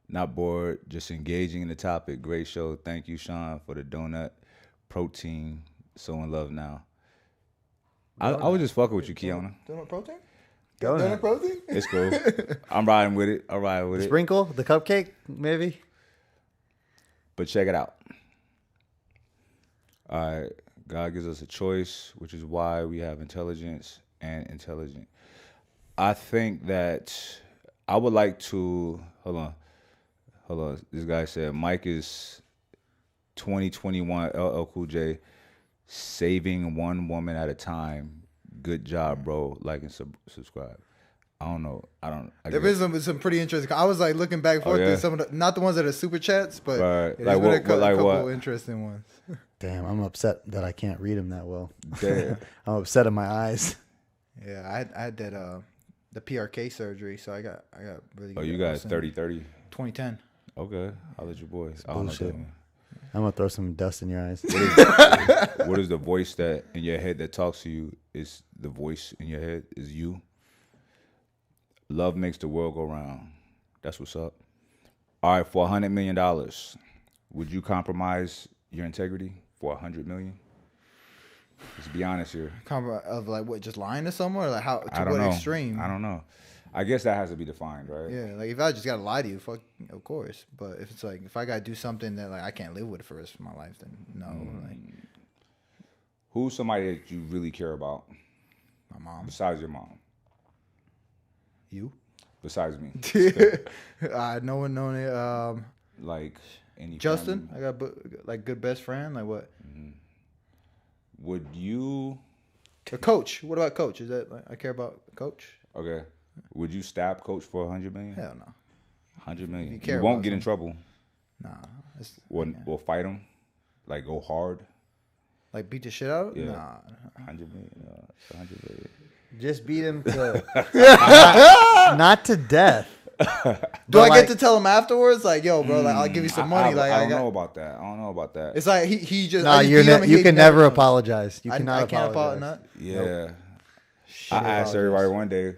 Not bored, just engaging in the topic. Great show. Thank you, Sean, for the donut. Protein. So in love now. I was just fucking with you, Kiana. Donut protein? Donut. Donut protein? It's cool. I'm riding with it. Sprinkle the cupcake, maybe. But check it out. All right. God gives us a choice, which is why we have intelligence and intelligent. I think that I would like to hold on. This guy said Mike is 2021 LL Cool J, saving one woman at a time. Good job, bro. Like and subscribe. I don't know. There is some pretty interesting. I was like looking back and forth to some of the, not the ones that are super chats, but like a couple what? interesting ones. Damn, I'm upset that I can't read them that well. Damn. I'm upset in my eyes. Yeah, I had that the PRK surgery, so I got really good. Oh, you got 30-30? 2010. Okay. I'll let your boys. Bullshit. I'm gonna throw some dust in your eyes. What is the voice that in your head that talks to you? Is the voice in your head is you? Love makes the world go round. That's what's up. All right, for $100 million, would you compromise your integrity for $100 million? Let's be honest here. Of like what, just lying to someone, or like how to what know. extreme? I don't know. I guess that has to be defined, right? Yeah, like if I just gotta lie to you, fuck, of course. But if it's like if I gotta do something that like I can't live with for the rest of my life, then no. Like, who's somebody that you really care about? my mom. Besides your mom. You? Besides me. No one known it. Like any Justin, family? I got like good best friend. Like what? Would you? A coach. What about coach? Is that like, I care about coach? Okay. Would you stab coach for $100 million? Hell no. $100 million. You care You won't about get in trouble. Nah. We'll fight him. Like go hard. Like beat the shit out? Yeah. Nah. $100 million. $100 million. Just beat him to not to death. Do I get to tell him afterwards? Like, yo, bro, like I'll give you some money. I don't know about that. I don't know about that. It's like he just. No, you can never apologize. You cannot I can't apologize. Yeah. Nope. I asked everybody one day,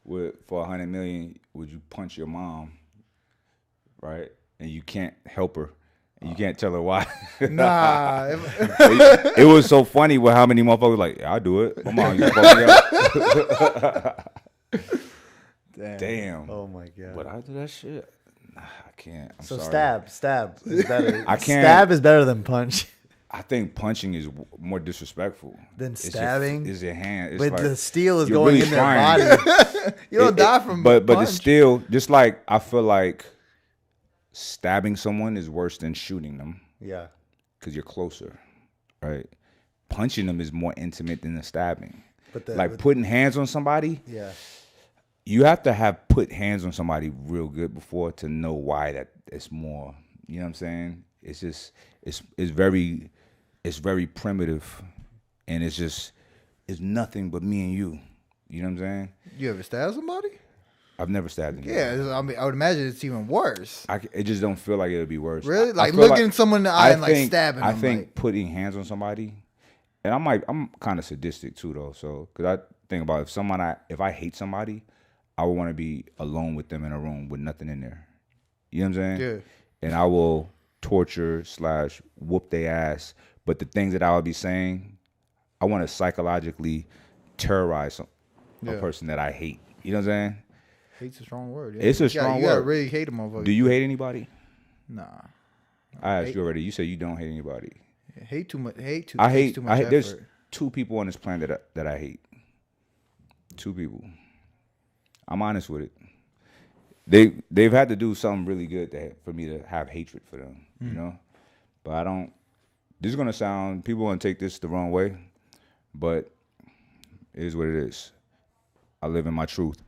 for $100 million, would you punch your mom? Right, and you can't help her. And you can't tell her why. Nah. It was so funny with how many motherfuckers like, yeah, I'll do it. My mom used to fuck me up. Damn. Oh my god. But I do that shit. Nah, I can't. I'm So sorry. stab is better. I can't. Stab is better than punch. I think punching is more disrespectful Than stabbing? It's your hand. It's But like, the steel is you're going really in their trying. body. You don't die from But the punch. steel, just like I feel like stabbing someone is worse than shooting them Yeah. because you're closer, right? Punching them is more intimate than the stabbing. But Putting hands on somebody, yeah. you have to have put hands on somebody real good before to know why that it's more. You know what I'm saying? It's just it's very primitive and it's nothing but me and you. You know what I'm saying? You ever stab somebody? I've never stabbed anybody. Yeah, I mean, I would imagine it's even worse. It just don't feel like it would be worse. Really? I Like feel looking someone in the eye and like stabbing them. I think like, putting hands on somebody, and I'm kind of sadistic too though. So because I think about if I hate somebody, I would want to be alone with them in a room with nothing in there. You know what I'm saying? Yeah. And I will torture / whoop their ass. But the things that I would be saying, I want to psychologically terrorize a person that I hate. You know what I'm saying? Hate's a strong word. Yeah. It's a strong You gotta word. really hate a motherfucker. Do you hate anybody? Nah. I asked you already. You said you don't hate anybody. Hate too much. I hate. Too much There's effort. 2 people on this planet that I hate. 2 people. I'm honest with it. They've had to do something really good for me to have hatred for them. You know, but I don't. This is gonna sound. People gonna take this the wrong way, but it is what it is. I live in my truth.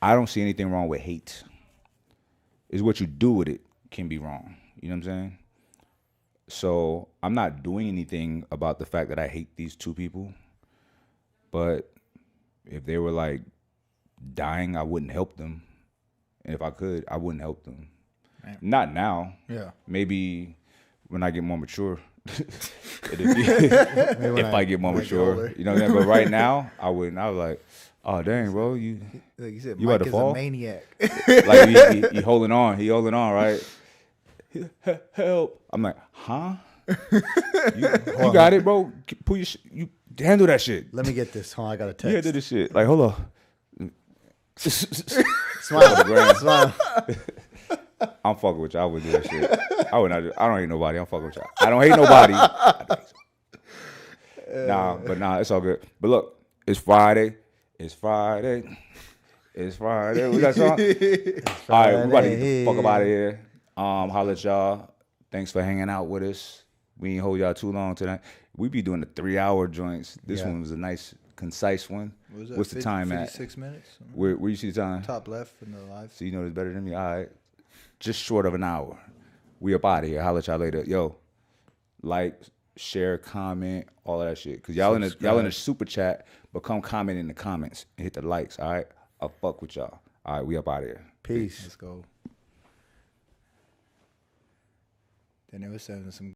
I don't see anything wrong with hate. It's what you do with it can be wrong. You know what I'm saying? So I'm not doing anything about the fact that I hate these 2 people. But if they were like dying, I wouldn't help them. And if I could, I wouldn't help them. Man. Not now. Yeah. Maybe when I get more mature. If I get more mature. You know what I'm saying? But right now, I wouldn't. I was like, oh dang, bro, you like you said, you Mike about to is fall? a maniac. Like he holding on. He holding on, right? Help. I'm like, huh? You got it, bro. Pull your you handle that shit. Let me get this. Hold on, I got a You text. handle this shit. Like, hold on. Smile. Smile. I'm fucking with y'all. I wouldn't do that shit. I don't hate nobody. I'm fucking with y'all. I don't hate nobody. Nah, it's all good. But look, it's Friday. It's Friday. We got song. All right, we about to get the fuck up out of here. Holla at y'all. Thanks for hanging out with us. We ain't hold y'all too long tonight. We be doing the 3-hour joints. This one was a nice, concise one. What's the time 56 minutes. Where you see the time? Top left in the live. So you know it's better than me. All right. Just short of an hour. We up out of here. Holla at y'all later. Yo, like, share, comment, all of that shit. Cause y'all in the super chat, but come comment in the comments and hit the likes. All right. I'll fuck with y'all. All right. We up out of here. Peace. Let's go. Then they was having some